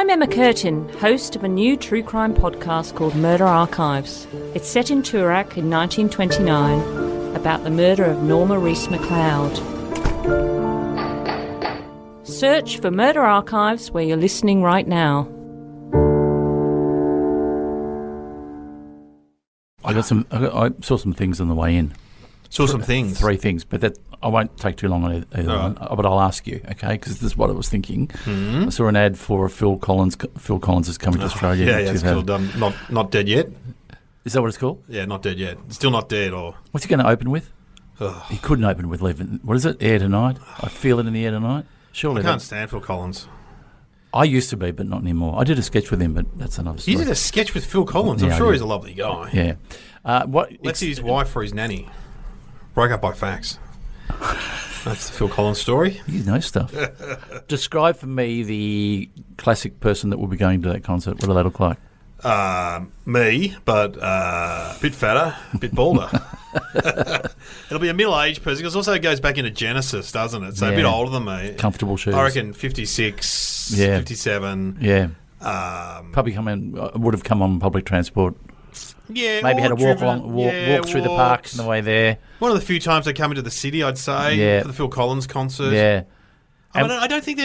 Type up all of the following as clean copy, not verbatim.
I'm Emma Curtin, host of a new true crime podcast called Murder Archives. It's set in Toorak in 1929 about the murder of Norma Reese McLeod. Search for Murder Archives where you're listening right now. I saw some things on the way in. Saw some things? 3 things, but I won't take too long on either one. But I'll ask you, okay, because this is what I was thinking. Mm-hmm. I saw an ad for Phil Collins. Phil Collins is coming to Australia. Yeah, it's called Not Dead Yet. Is that what it's called? Yeah, Not Dead Yet. Still not dead. Or what's he going to open with? He couldn't open with Leaving. What is it? Air Tonight? I feel it in the air tonight. Surely I can't stand Phil Collins. I used to be, but not anymore. I did a sketch with him, but that's another story. You did a sketch with Phil Collins? Yeah, I'm sure he's a lovely guy. Yeah. Let's see his wife for his nanny. Broke up by fax. That's the Phil Collins story. You know stuff. Describe for me the classic person that will be going to that concert. What do they look like? Me, but a bit fatter, a bit balder. It'll be a middle-aged person because also it goes back into Genesis, doesn't it? So a bit older than me. Comfortable shoes. I reckon 56, 57. Yeah. Probably would have come on public transport. Yeah, maybe had a walk through the park on the way there. One of the few times they come into the city, I'd say, for the Phil Collins concert. Yeah, I don't think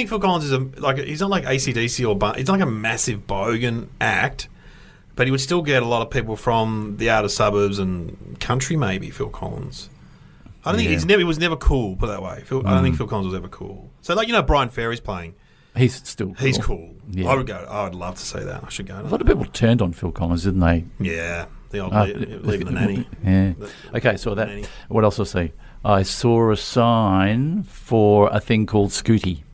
Phil Collins is he's not like AC/DC or he's not like a massive bogan act, but he would still get a lot of people from the outer suburbs and country. Maybe Phil Collins. I don't think he was never cool. Put it that way. I don't think Phil Collins was ever cool. So Brian Ferry's playing. He's still cool. He's cool. Yeah. I would go. I would love to see that. I should go. A lot of people turned on Phil Collins, didn't they? Yeah, the old leaving the nanny. Yeah. Okay, so that. Nanny. What else I see? I saw a sign for a thing called Scooty.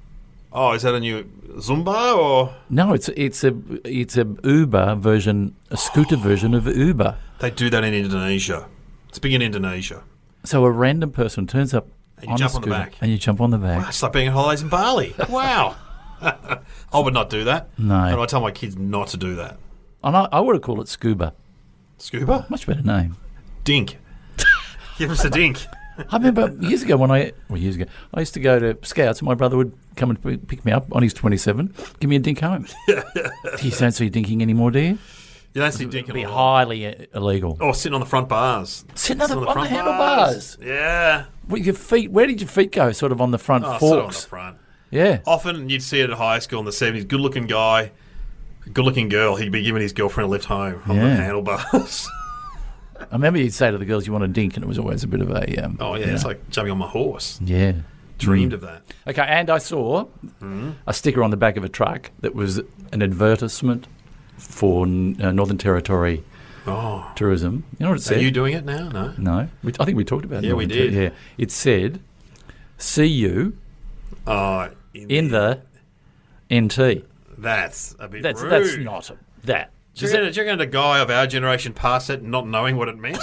Oh, is that a new Zumba or? No, it's a Uber version, a scooter version of Uber. They do that in Indonesia. It's big in Indonesia. So a random person turns up and you jump on the back. And you jump on the back. Wow, it's like being on holidays in Bali. Wow. I would not do that. No. And I tell my kids not to do that. And I would have called it Scuba. Scuba? Much better name. Dink. Give us a dink. I remember years ago I used to go to Scouts and my brother would come and pick me up on his 27, give me a dink home. You don't see dinking anymore, do you? You don't see dinking. It would be highly illegal. Or sitting on the front bars. Sitting on the handlebars. Yeah. Well, your feet, where did your feet go? Sort of on the front forks? Sort of on the front. Yeah. Often you'd see it at high school in the 70s. Good-looking guy, good-looking girl. He'd be giving his girlfriend a lift home on the handlebars. I remember you'd say to the girls, you want a dink, and it was always a bit of a... it's like jumping on my horse. Yeah. Dreamed of that. Okay, and I saw a sticker on the back of a truck that was an advertisement for Northern Territory tourism. You know what it said? Are you doing it now? No. No. I think we talked about it. Yeah, we did. Yeah. It said, see you... in the NT. That's a bit rude. That's not that. Do you reckon a guy of our generation passed it not knowing what it meant?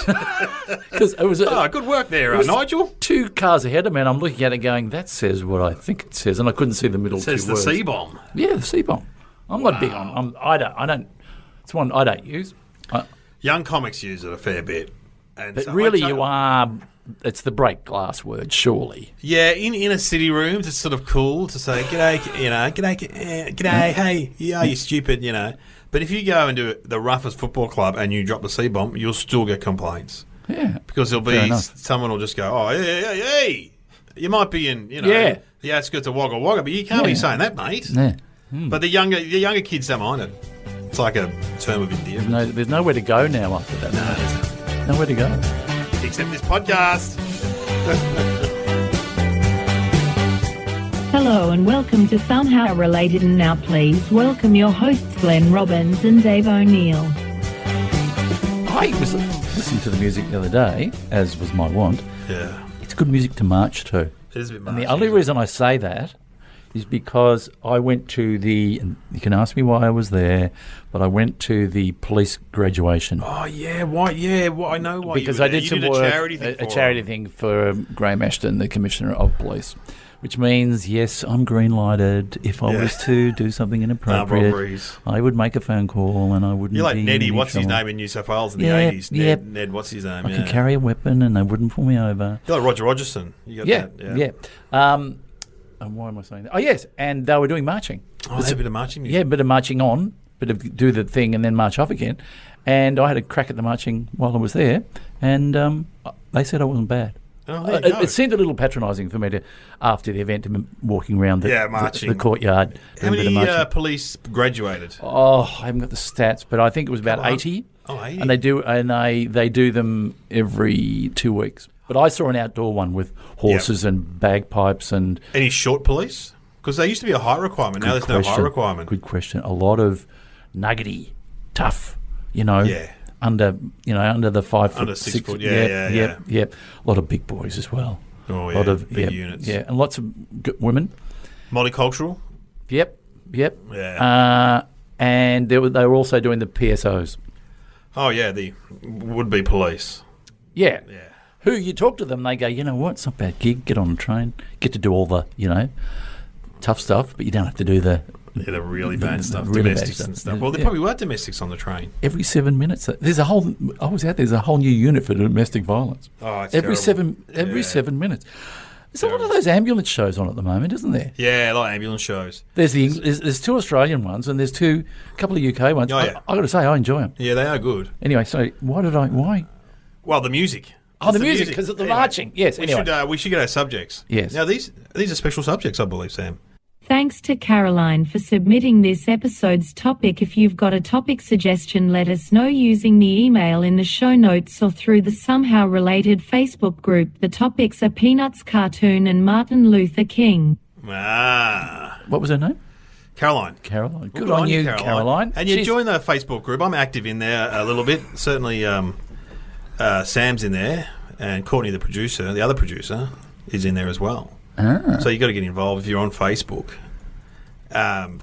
Because it was good work there, Nigel. 2 cars ahead of me, and I'm looking at it going, that says what I think it says, and I couldn't see the middle 2 words. It says the C-bomb. Yeah, the C-bomb. I'm not big on. I don't. It's one I don't use. Young comics use it a fair bit. And but so really, you are. It's the break glass word, surely. Yeah, in inner city rooms, it's sort of cool to say, "G'day, g'day, hey, yeah, you stupid," But if you go and do the roughest football club and you drop the C-bomb, you'll still get complaints. Yeah, because there'll be someone will just go, "Oh, hey, you might be in, the outskirts of Wagga Wagga, but you can't be saying that, mate." Yeah. But the younger kids don't mind it. It's like a term of endearment. There's nowhere to go now after that. No, there's nowhere to go. Except this podcast. Hello and welcome to Somehow Related, and now please welcome your hosts Glenn Robbins and Dave O'Neill. I was listening to the music the other day, as was my wont. Yeah. It's good music to march to. It is a bit marchy. And the only reason I say that is because I went to and you can ask me why I was there, but I went to the police graduation. Oh, yeah. Why? Yeah, I know why. Because I did some work, a charity thing for Graham Ashton, the Commissioner of Police, which means, yes, I'm green-lighted. If I was to do something inappropriate, I would make a phone call and I wouldn't. You're like Neddy, what's trouble. his name in New South Wales in the 80s? Ned, what's his name? I could carry a weapon and they wouldn't pull me over. You're like Roger Rogerson. You got that? Yeah. And why am I saying that? Oh, yes, and they were doing marching. Oh, there's a bit of marching music. Yeah, a bit of marching on, bit of do the thing and then march off again. And I had a crack at the marching while I was there, and they said I wasn't bad. Oh, there you go. It seemed a little patronising for me to, after the event, to be walking around marching. the courtyard. How doing a bit of many marching. police graduated? Oh, I haven't got the stats, but I think it was about 80. Oh, 80. And they do them every 2 weeks. But I saw an outdoor one with horses and bagpipes and... Any short police? Because there used to be a height requirement. Now there's no height requirement. Good question. A lot of nuggety, tough, under the 5 foot, under 6 foot. Yeah. A lot of big boys as well. Oh, yeah. A lot of big units. Yeah, and lots of women. Multicultural. Yep. Yeah. And they were also doing the PSOs. Oh yeah, the would-be police. Yeah. Yeah. Who you talk to them, they go, you know what? It's not a bad gig. Get on a train. Get to do all the tough stuff, but you don't have to do the really bad stuff, really domestics bad and stuff. stuff. Well, there probably were domestics on the train. Every 7 minutes, there's a whole new unit for domestic violence. Oh, it's every terrible. every 7 minutes. There's a lot of those ambulance shows on at the moment, isn't there? Yeah, a lot of ambulance shows. There's 2 Australian ones and there's a couple of UK ones. Oh, yeah. I got to say, I enjoy them. Yeah, they are good. Anyway, so why? Well, the music. Oh, the music, because of the marching. Yes, We should get our subjects. Yes. Now, these are special subjects, I believe, Sam. Thanks to Caroline for submitting this episode's topic. If you've got a topic suggestion, let us know using the email in the show notes or through the Somehow Related Facebook group. The topics are Peanuts cartoon and Martin Luther King. What was her name? Caroline. Good on you, Caroline. And you join the Facebook group. I'm active in there a little bit. Certainly Sam's in there, and Courtney, the producer, the other producer, is in there as well. So you got to get involved if you're on Facebook.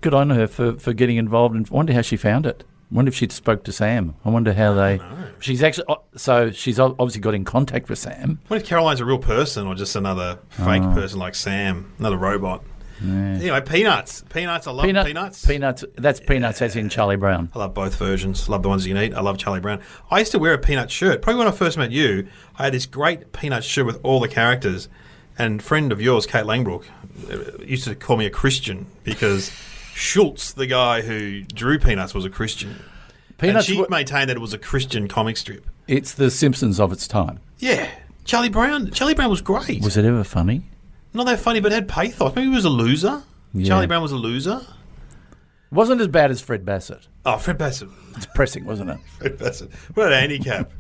Good on her for getting involved, and I wonder how she found it. I wonder if she spoke to Sam. I wonder how they... She's actually... So she's obviously got in contact with Sam. What if Caroline's a real person or just another fake person like Sam, another robot? Yeah. Anyway, Peanuts. I love Peanuts. Peanuts. That's Peanuts as in Charlie Brown. I love both versions. Love the ones you can eat. I love Charlie Brown. I used to wear a Peanut shirt. Probably when I first met you, I had this great Peanut shirt with all the characters. And a friend of yours, Kate Langbrook, used to call me a Christian because Schultz, the guy who drew Peanuts, was a Christian. Peanuts, and she maintained that it was a Christian comic strip. It's the Simpsons of its time. Yeah. Charlie Brown was great. Was it ever funny? Not that funny, but it had pathos. Maybe he was a loser. Yeah. Charlie Brown was a loser. Wasn't as bad as Fred Bassett. Oh, Fred Bassett. It's pressing, wasn't it? Fred Bassett. What a handicap.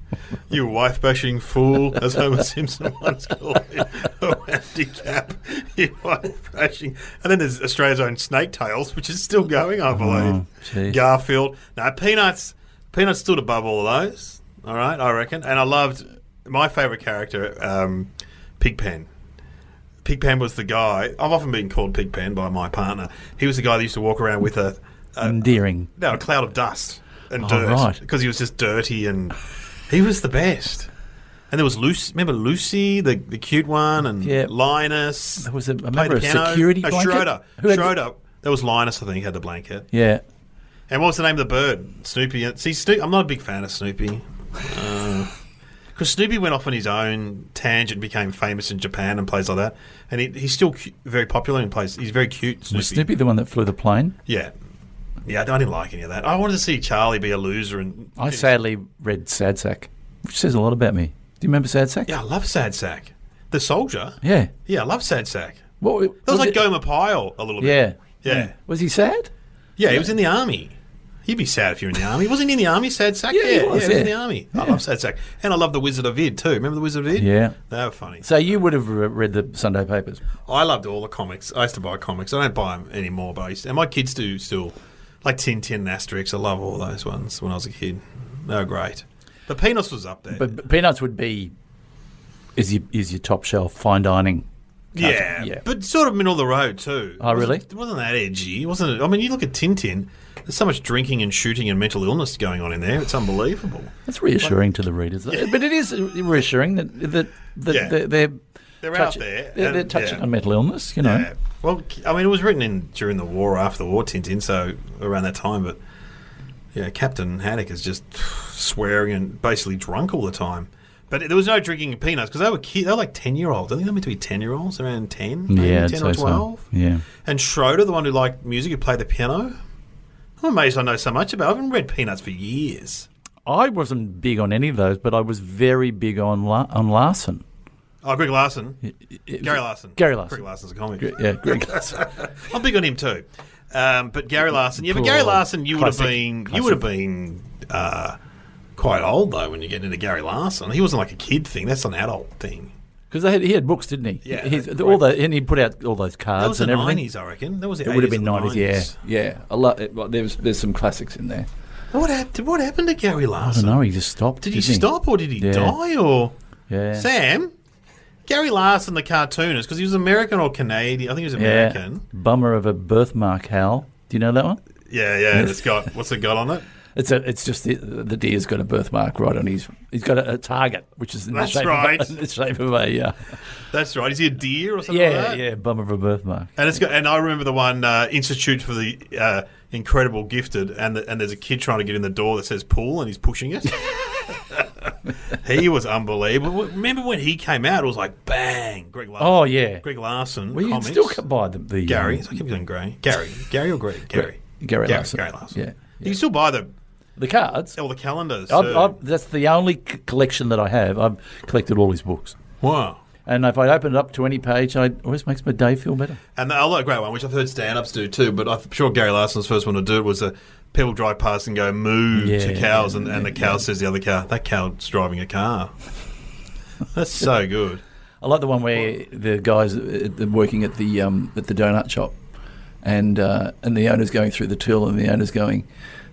You wife-bashing fool, as Homer Simpson once called him. A handicap. You wife-bashing. And then there's Australia's own Snake Tales, which is still going, I believe. Garfield. No, Peanuts stood above all of those. All right, I reckon. And I loved my favourite character, Pigpen. Pigpen was the guy. I've often been called Pigpen by my partner. He was the guy that used to walk around with a cloud of dust and dirt because he was just dirty, and he was the best. And there was Lucy. Remember Lucy, the cute one, and Linus. There was a security blanket. Schroeder. That was Linus. I think had the blanket. Yeah. And what was the name of the bird? Snoopy. See, I'm not a big fan of Snoopy. Because Snoopy went off on his own tangent, became famous in Japan and plays like that. And he's still very popular in plays. He's very cute, Snoopy. Was Snoopy the one that flew the plane? Yeah. Yeah, I didn't like any of that. I wanted to see Charlie be a loser. And I sadly read Sad Sack, which says a lot about me. Do you remember Sad Sack? Yeah, I love Sad Sack. The soldier? Yeah. Yeah, I love Sad Sack. That was like Gomer Pyle a little bit. Yeah. Was he sad? Yeah, he was in the army. You'd be sad if you're in the army. Wasn't he in the army, Sad Sack? Yeah, he was in the army. I love Sad Sack. And I love The Wizard of Id too. Remember The Wizard of Id? Yeah. They were funny. So you would have read the Sunday papers? I loved all the comics. I used to buy comics. I don't buy them anymore, but and my kids do still. Like Tintin and Asterix. I love all those ones when I was a kid. They were great. But Peanuts was up there. But Peanuts would be is your top shelf fine dining. Yeah, but sort of middle of the road too. Oh, really? It wasn't that edgy, wasn't it? I mean, you look at Tintin. There's so much drinking and shooting and mental illness going on in there. It's unbelievable. That's reassuring to the readers, but it is reassuring that they're out there. They're touching on mental illness, you know. Yeah. Well, I mean, it was written during the war, after the war, Tintin, so around that time. But yeah, Captain Haddock is just swearing and basically drunk all the time. But there was no drinking peanuts because they were they were like 10-year-olds. I think they're meant to be 10-year-olds, around 10, maybe Yeah, 10 or 12. So. Yeah. And Schroeder, the one who liked music, who played the piano. I'm amazed I know so much about it. I haven't read Peanuts for years. I wasn't big on any of those, but I was very big on Larson. Oh, Greg Larson. Gary Larson. Gary Larson. Greg Larson's a comic. Greg Larson. I'm big on him too. But Gary Larson. Yeah, but Gary Larson, you would have been quite old though when you get into Gary Larson. He wasn't like a kid thing. That's an adult thing. Because he had books, didn't he? Yeah. And he put out all those cards That was and the everything. 90s, I reckon. That was the 80s. It would have been or the 90s, yeah. A lot. There's some classics in there. What happened to Gary I Larson? don't know. He just stopped. Did he stop or did he die? Or Sam? Gary Larson, the cartoonist, because he was American or Canadian. I think he was American. Bummer of a birthmark, Hal. Do you know that one? Yeah. It's got what's it got on it? It's just the deer's got a birthmark right on he's got a target, which is in the shape of a. That's right. Is he a deer or something like that? Yeah, bummer of a birthmark. And I remember the one Institute for the Incredible Gifted, and there's a kid trying to get in the door that says "pull" and he's pushing it. He was unbelievable. Remember when he came out? It was like bang, Greg Larson. Oh yeah, Greg Larson. Well, you comics. can still buy the Gary. I keep saying Gary or Greg. Gary Larson. Gary Larson. Yeah. You can still buy the cards. All the calendars. That's the only collection that I have. I've collected all his books. Wow. And if I open it up to any page, it always makes my day feel better. And the other great one, which I've heard stand-ups do too, but I'm sure Gary Larson's first one to do it was people drive past and go moo to cows, and the cow says the other cow, that cow's driving a car. That's so good. I like the one where the guys working at the donut shop, and the owner's going through the till, and the owner's going,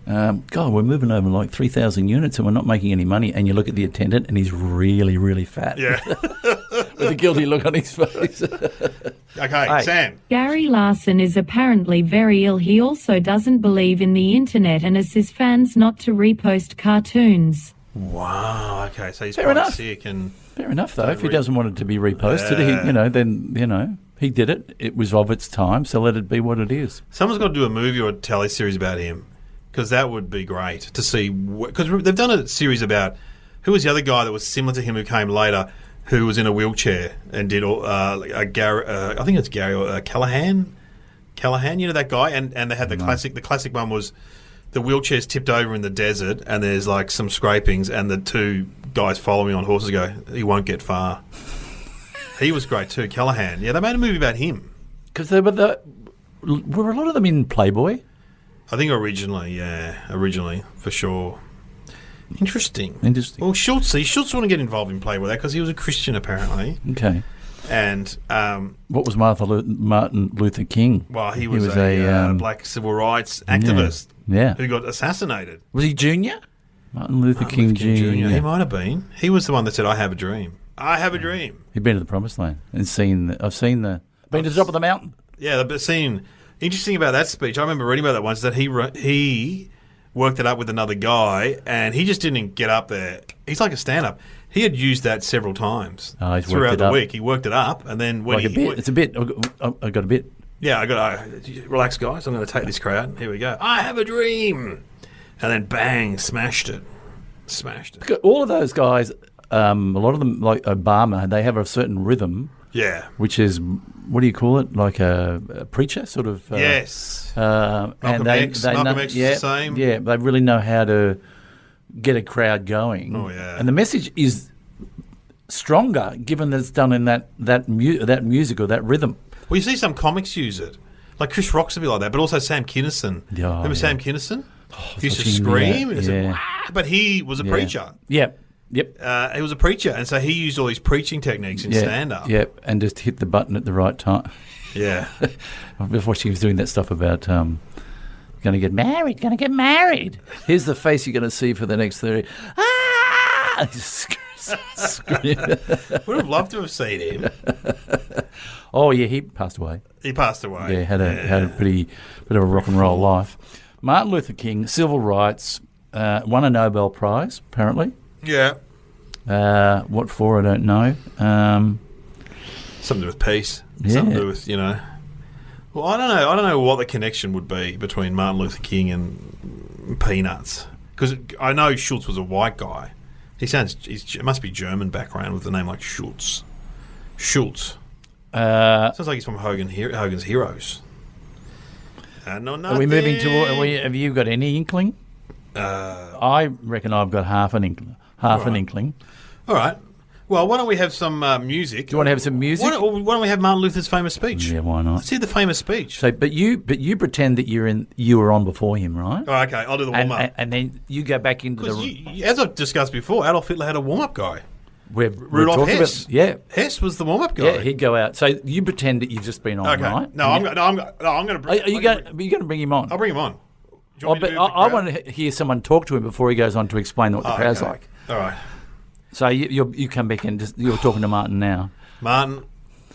God, we're moving over like 3,000 units and we're not making any money. And you look at the attendant and he's really, really fat. Yeah. With a guilty look on his face. Okay, Sam. Gary Larson is apparently very ill. He also doesn't believe in the internet and asks fans not to repost cartoons. Wow, okay, so he's Fair quite enough. sick. And Fair enough, though. If he doesn't want it to be reposted, he did it. It was of its time, so let it be what it is. Someone's got to do a movie or a teleseries about him, because that would be great to see. Because they've done a series about who was the other guy that was similar to him who came later, who was in a wheelchair and did all. I think it's Gary Callahan. Callahan, you know that guy, and they had the classic. The classic one was the wheelchair's tipped over in the desert, and there's like some scrapings, and the two guys following on horses go, he won't get far. He was great too, Callahan. Yeah, they made a movie about him. Because were a lot of them in Playboy? I think originally, for sure. Interesting. Well, Schultz wouldn't get involved in Playboy because he was a Christian apparently. Okay. And what was Martin Luther King? Well, he was a black civil rights activist who got assassinated. Was he Junior? Martin Luther King Jr. He might have been. He was the one that said, "I have a dream. I have a dream." He'd been to the Promised Land and been to the top of the mountain. Yeah, the scene. Interesting about that speech. I remember reading about that once. That he worked it up with another guy, and he just didn't get up there. He's like a stand-up. He had used that several times throughout the week. He worked it up, and then when it's a bit. I got a bit. Yeah, relax, guys. I'm going to take this crowd. Here we go. I have a dream, and then bang, smashed it. All of those guys, a lot of them, like Obama, they have a certain rhythm. Yeah. Which is, what do you call it? Like a preacher, sort of. Yes. Malcolm X is the same. Yeah, they really know how to get a crowd going. Oh, yeah. And the message is stronger given that it's done in that music or that rhythm. Well, you see some comics use it. Like Chris Rock's a bit like that, but also Sam Kinison. Remember Sam Kinison? He used to scream. But he was a preacher. Yep. He was a preacher, and so he used all these preaching techniques in stand-up. Yep, and just hit the button at the right time. Yeah. I was watching, he was doing that stuff about going to get married. Here's the face you're going to see for the next 30. Ah! Would have loved to have seen him. Oh, yeah, he passed away. Yeah, had a pretty bit of a rock and roll life. Martin Luther King, civil rights, won a Nobel Prize, apparently. Yeah. What for, I don't know. Something to do with peace. Yeah. Something to do with, Well, I don't know what the connection would be between Martin Luther King and Peanuts. Because I know Schultz was a white guy. It must be German background with a name like Schultz. Schultz. Sounds like he's from Hogan's Heroes. No, are we moving to? Have you got any inkling? I reckon I've got half an inkling. All right. Well, why don't we have some music? Do you want to have some music? Why don't we have Martin Luther's famous speech? Yeah, why not? Let's hear the famous speech. So, but you pretend that you were on before him, right? Oh, okay, I'll do the warm up, and then you go back into as I've discussed before, Adolf Hitler had a warm up guy. Rudolf Hess. Hess was the warm up guy. Yeah, he'd go out. So you pretend that you've just been on, okay. right? No, I'm going to bring. Are you going to bring him on? I'll bring him on. I want to hear someone talk to him before he goes on to explain what the crowd's like. All right. So you come back and you're talking to Martin now. Martin,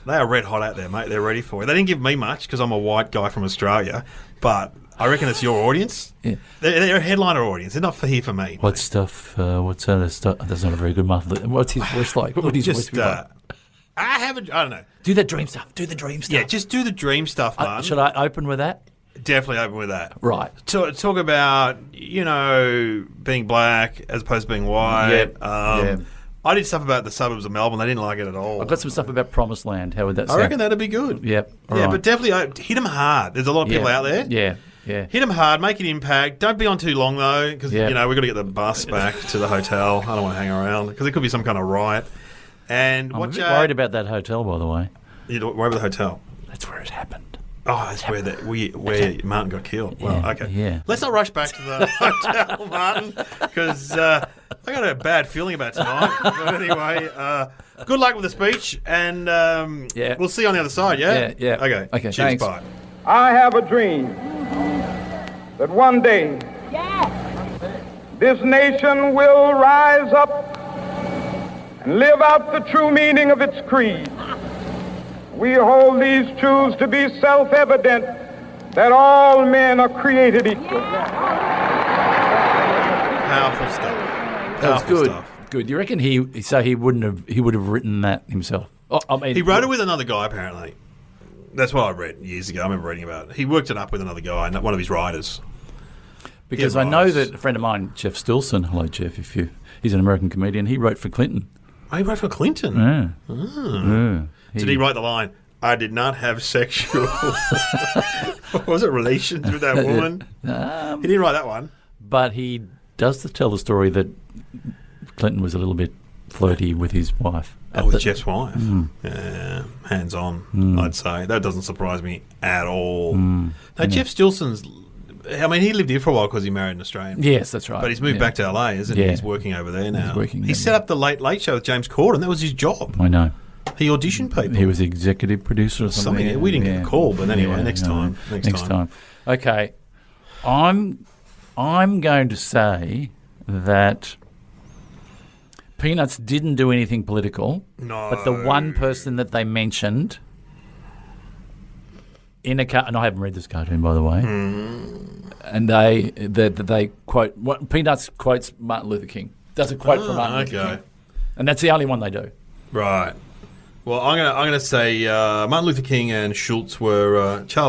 they are red hot out there, mate. They're ready for you. They didn't give me much because I'm a white guy from Australia, but I reckon it's your audience. Yeah. They're a headliner audience. They're not here for me. What stuff? What's other stuff? That's not a very good muffler. What's his voice like? What would his voice be like? I don't know. Do the dream stuff. Yeah, just do the dream stuff, Martin. Should I open with that? Definitely open with that. Right. Talk about, being black as opposed to being white. Yeah. I did stuff about the suburbs of Melbourne. They didn't like it at all. I've got some stuff about Promised Land. How would that sound? I reckon that'd be good. Yep. Yeah, but definitely hit them hard. There's a lot of people out there. Yeah. Hit them hard. Make an impact. Don't be on too long, though, because, we've got to get the bus back to the hotel. I don't want to hang around because it could be some kind of riot. And I'm a bit worried about that hotel, by the way. You don't worry about the hotel? That's where it happened. Oh, that's where Martin got killed. Well, okay. Yeah. Let's not rush back to the hotel, Martin, because I got a bad feeling about tonight. But anyway, good luck with the speech, and we'll see you on the other side, yeah? Yeah. Okay, cheers, thanks. bye. I have a dream that one day this nation will rise up and live out the true meaning of its creed. We hold these truths to be self-evident that all men are created equal. Powerful stuff. That was good. Stuff. Good. You reckon he would have written that himself? He wrote it with another guy, apparently. That's what I read years ago. I remember reading about it. He worked it up with another guy, one of his writers. Because I know that a friend of mine, Jeff Stilson, hello Jeff, he's an American comedian, he wrote for Clinton. Oh, he wrote for Clinton? Yeah. Oh. Did he write the line, I did not have sexual was it relations with that woman? He didn't write that one. But he does tell the story that Clinton was a little bit flirty with his wife. With Jeff's wife? Yeah, hands-on, I'd say. That doesn't surprise me at all. Now, Jeff Stilson's... he lived here for a while because he married an Australian. Yes, that's right. But he's moved back to LA, isn't he? He's working over there now. He set up the Late Late Show with James Corden. That was his job. I know. He auditioned people. He was the executive producer or something. We didn't get a call, but anyway, next time. Okay. I'm going to say that Peanuts didn't do anything political. No. But the one person that they mentioned in a and I haven't read this cartoon, by the way. And they quote Peanuts quotes Martin Luther King. Does a quote from Martin Luther King, and that's the only one they do. Right. Well, I'm gonna say Martin Luther King and Charles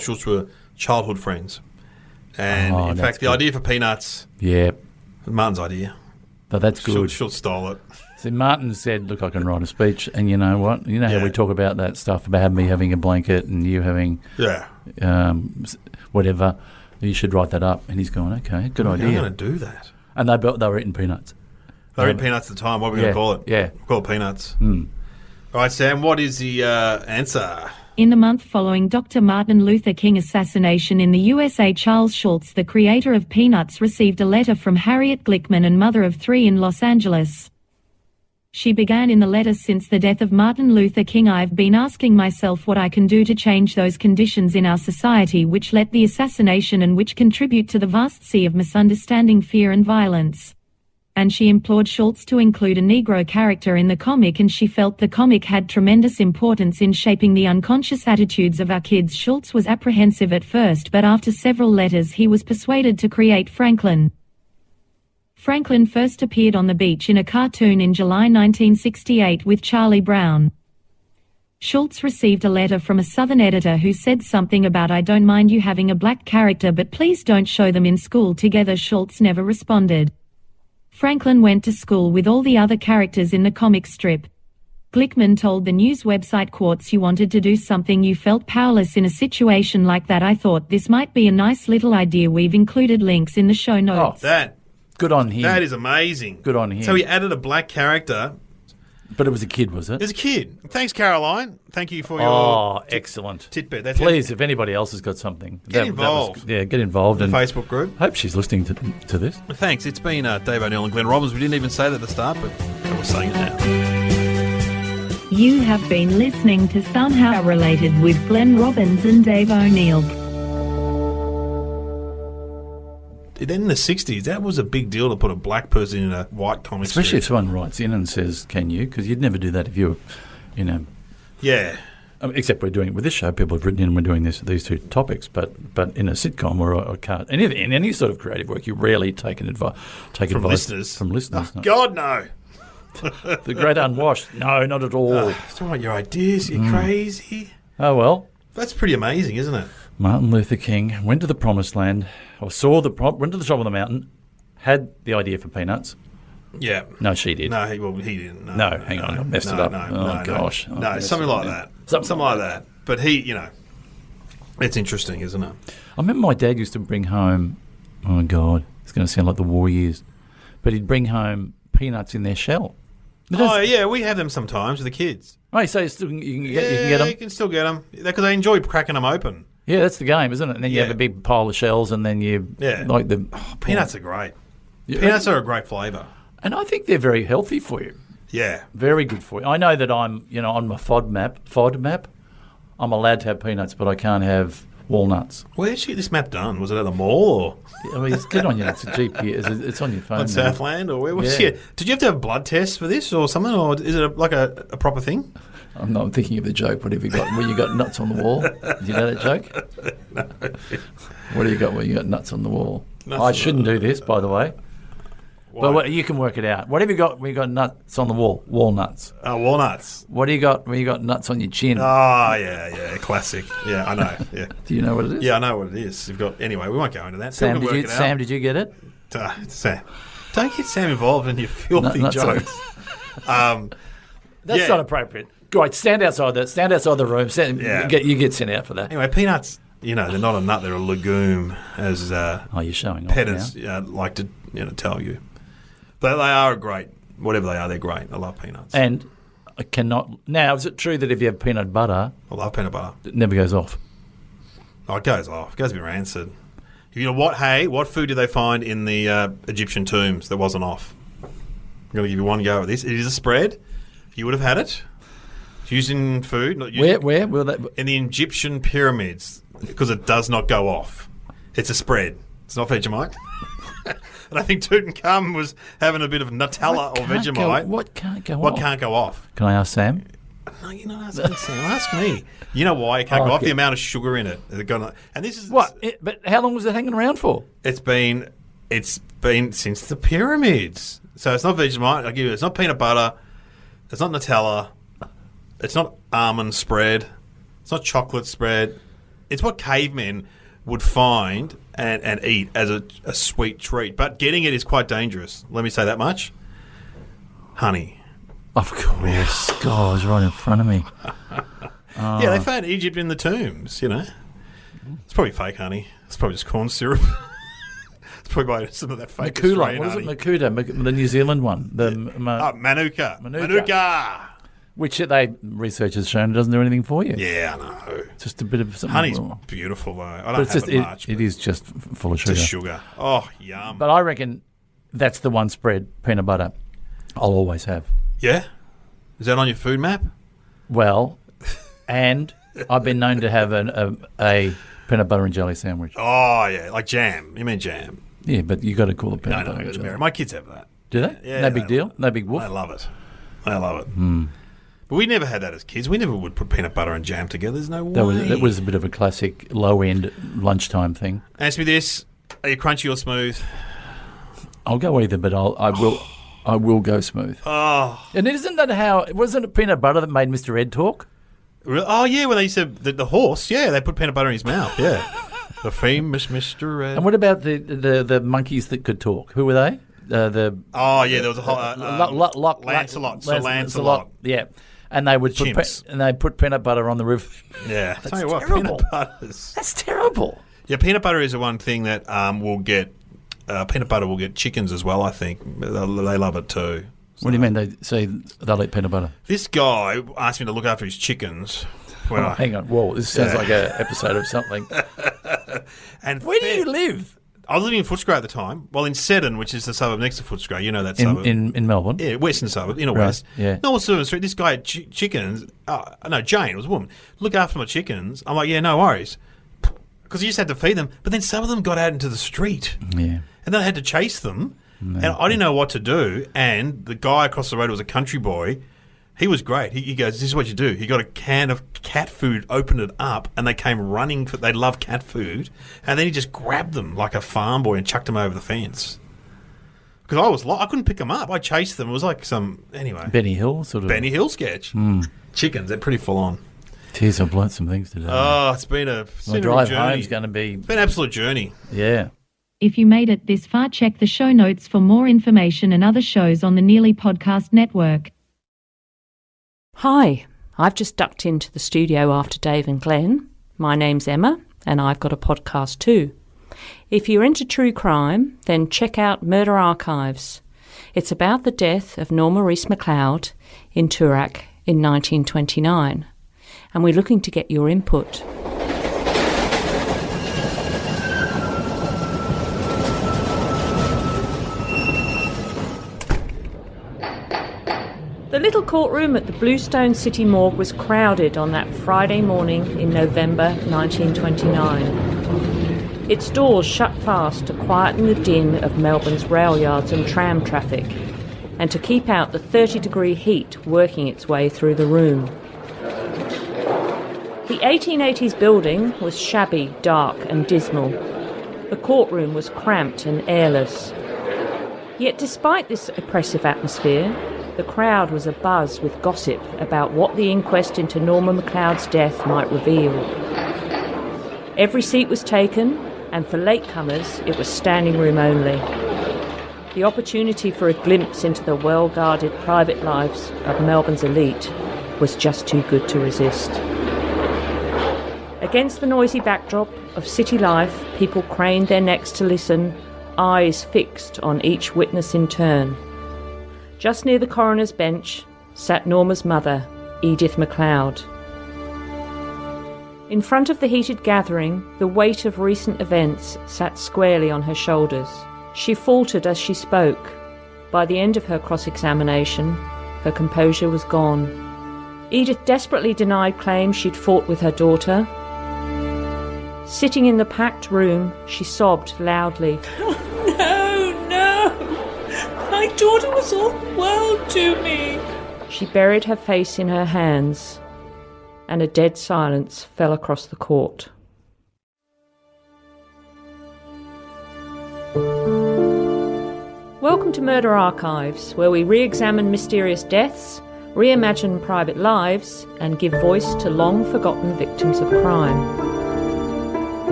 Schultz were childhood friends, and in fact, the idea for Peanuts, was Martin's idea. But that's good. Schultz stole it. So Martin said, "Look, I can write a speech, and you know what? You know how we talk about that stuff about me having a blanket and you having whatever. You should write that up." And he's going, "Okay, good idea. I'm going to do that." And they were eating peanuts. They were eating peanuts at the time. What are we going to call it? Yeah, we'll call it peanuts. All right, Sam. What is the answer? In the month following Dr. Martin Luther King assassination in the USA, Charles Schultz, the creator of Peanuts, received a letter from Harriet Glickman, and mother of 3 in Los Angeles. She began in the letter, "Since the death of Martin Luther King, I've been asking myself what I can do to change those conditions in our society which led the assassination and which contribute to the vast sea of misunderstanding, fear and violence." And she implored Schultz to include a Negro character in the comic, and she felt the comic had tremendous importance in shaping the unconscious attitudes of our kids. Schultz was apprehensive at first, but after several letters he was persuaded to create Franklin. Franklin first appeared on the beach in a cartoon in July 1968 with Charlie Brown. Schultz received a letter from a Southern editor who said something about, "I don't mind you having a black character, but please don't show them in school together." Schultz never responded. Franklin went to school with all the other characters in the comic strip. Glickman told the news website Quartz you wanted to do something you felt powerless in a situation like that. I thought this might be a nice little idea. We've included links in the show notes. Good on him. That is amazing. Good on him. So he added a black character. But it was a kid, was it? It was a kid. Thanks, Caroline. Thank you for your excellent tidbit. That's Please, if anybody else has got something. Get involved. Get involved. In the and Facebook group. Hope she's listening to this. Thanks. It's been Dave O'Neill and Glenn Robbins. We didn't even say that at the start, but we're saying it now. You have been listening to Somehow Related with Glenn Robbins and Dave O'Neill. Then in the 60s, that was a big deal to put a black person in a white comic Especially strip. if someone writes in and says, can you? Because you'd never do that if you were, Yeah. Except we're doing it with this show. People have written in and we're doing these two topics. But in a sitcom or a card, in any sort of creative work, you rarely take advice listeners. From listeners. Oh, God, no. The great unwashed. No, not at all. It's all right, your ideas. You're crazy. Oh, well. That's pretty amazing, isn't it? Martin Luther King went to the promised land, or went to the top of the mountain, had the idea for peanuts. Yeah. No, she did. No, he didn't. No, hang on, I messed it up. Gosh. No, something like that. Something like that. But it's interesting, isn't it? I remember my dad used to bring home, oh, God, it's going to sound like the war years, but he'd bring home peanuts in their shell. Oh, yeah, we have them sometimes with the kids. Oh, so you can get them? You can still get them. Because they enjoy cracking them open. Yeah, that's the game, isn't it? And then you have a big pile of shells and then peanuts are great. Yeah. Peanuts are a great flavour. And I think they're very healthy for you. Yeah. Very good for you. I know that I'm, on my FOD map, I'm allowed to have peanuts, but I can't have walnuts. Where did you get this map done? Was it at the mall? Or? I mean, it's good on you. It's a GPS. It's on your phone. On Southland? Or where was it? Did you have to have blood tests for this or something? Or is it a proper thing? I'm not thinking of the joke. What have you got? Where you got nuts on the wall? Did you know that joke? No. What do you got where you got nuts on the wall? I shouldn't do this, by the way. Why? But you can work it out. What have you got where you got nuts on the wall? Walnuts. Walnuts. What do you got where you got nuts on your chin? Oh, yeah. Classic. Yeah, I know. Yeah. Do you know what it is? Yeah, I know what it is. Anyway, we won't go into that. Sam, did you get it? Sam. Don't get Sam involved in your filthy jokes. That's not appropriate. Great, stand outside the room. You get sent out for that. Anyway, peanuts, they're not a nut, they're a legume, as you're showing off pedants like to tell you. But they are great. Whatever they are, they're great. I love peanuts. And I cannot... Now, is it true that if you have peanut butter... I love peanut butter. It never goes off? Oh, it goes off. It goes a bit rancid. You know what? Hey, what food did they find in the Egyptian tombs that wasn't off? I'm going to give you one go at this. It is a spread. You would have had it. It's used in food. Where? Will that... In the Egyptian pyramids, because it does not go off. It's a spread. It's not Vegemite. And I think Tutankhamun was having a bit of Nutella or Vegemite. What can't go off? What can't go off? Can I ask Sam? No, you're not asking Sam. Ask me. You know why it can't go off? The amount of sugar in it. And this is what? But how long was it hanging around for? It's been since the pyramids. So it's not Vegemite. I'll give you. It's not peanut butter. It's not Nutella. It's not almond spread. It's not chocolate spread. It's what cavemen would find and eat as a sweet treat. But getting it is quite dangerous. Let me say that much. Honey. Of course. God, it's right in front of me. Yeah, they found Egypt in the tombs, It's probably fake honey. It's probably just corn syrup. It's probably by some of that fake Australian honey. What is it? Makuta, the New Zealand one. Manuka. Which research has shown doesn't do anything for you. Yeah, I know. Just a bit of something. Honey's beautiful, though. I don't have it much. It is just full of sugar. Just sugar. Oh, yum. But I reckon that's the one spread, peanut butter, I'll always have. Yeah? Is that on your food map? Well, and I've been known to have a peanut butter and jelly sandwich. Oh, yeah, like jam. You mean jam? Yeah, but you got to call it peanut butter and jelly. My kids have that. Do they? Yeah. No big deal? No big woof? I love it. But we never had that as kids. We never would put peanut butter and jam together. There's no way. That was a bit of a classic low-end lunchtime thing. Ask me this. Are you crunchy or smooth? I'll go either, but I will go smooth. Oh. And wasn't it peanut butter that made Mr. Ed talk? Oh, yeah, when they used to, the horse, they put peanut butter in his mouth, yeah. The famous Mr. Ed. And what about the monkeys that could talk? Who were they? Oh yeah, there was a whole Lancelot. Sir Lancelot. Yeah, and they would put peanut butter on the roof. Yeah, That's tell you what, terrible. peanut butters. That's terrible. Yeah, peanut butter is the one thing that will get peanut butter will get chickens as well. I think they love it too. So, what do you mean? They say they'll eat peanut butter? This guy asked me to look after his chickens. Hang on, whoa! This sounds like an episode of something. And where do you live? I was living in Footscray at the time. Well, in Seddon, which is the suburb next to Footscray. You know that suburb. In Melbourne? Yeah, western suburb, inner west. Yeah. Normal Silver Street, this guy had chickens. No, Jane, it was a woman. Look after my chickens. I'm like, yeah, no worries. Because you just had to feed them. But then some of them got out into the street. Yeah. And then I had to chase them. And I didn't know what to do. And the guy across the road was a country boy. He was great. He goes, this is what you do. He got a can of cat food, opened it up, and they came running. They love cat food. And then he just grabbed them like a farm boy and chucked them over the fence. Because I couldn't pick them up. I chased them. It was like anyway. Benny Hill sort of. Benny Hill sketch. Chickens, they're pretty full on. Jeez, I've learnt some things today. Oh, it's been a My drive journey. home's going to be... It's been an absolute journey. Yeah. If you made it this far, check the show notes for more information and other shows on the Nearly Podcast Network. Hi, I've just ducked into the studio after Dave and Glenn. My name's Emma, and I've got a podcast too. If you're into true crime, then check out Murder Archives. It's about the death of Norma Reese McLeod in Toorak in 1929, and we're looking to get your input. The little courtroom at the Bluestone City Morgue was crowded on that Friday morning in November 1929. Its doors shut fast to quieten the din of Melbourne's rail yards and tram traffic, and to keep out the 30-degree heat working its way through the room. The 1880s building was shabby, dark and dismal. The courtroom was cramped and airless. Yet despite this oppressive atmosphere, the crowd was abuzz with gossip about what the inquest into Norma McLeod's death might reveal. Every seat was taken, and for latecomers, it was standing room only. The opportunity for a glimpse into the well-guarded private lives of Melbourne's elite was just too good to resist. Against the noisy backdrop of city life, people craned their necks to listen, eyes fixed on each witness in turn. Just near the coroner's bench sat Norma's mother, Edith McLeod. In front of the heated gathering, the weight of recent events sat squarely on her shoulders. She faltered as she spoke. By the end of her cross-examination, her composure was gone. Edith desperately denied claims she'd fought with her daughter. Sitting in the packed room, she sobbed loudly. My daughter was all world to me. She buried her face in her hands, and a dead silence fell across the court. Welcome to Murder Archives, where we re-examine mysterious deaths, reimagine private lives, and give voice to long-forgotten victims of crime.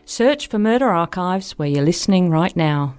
Search for Murder Archives where you're listening right now.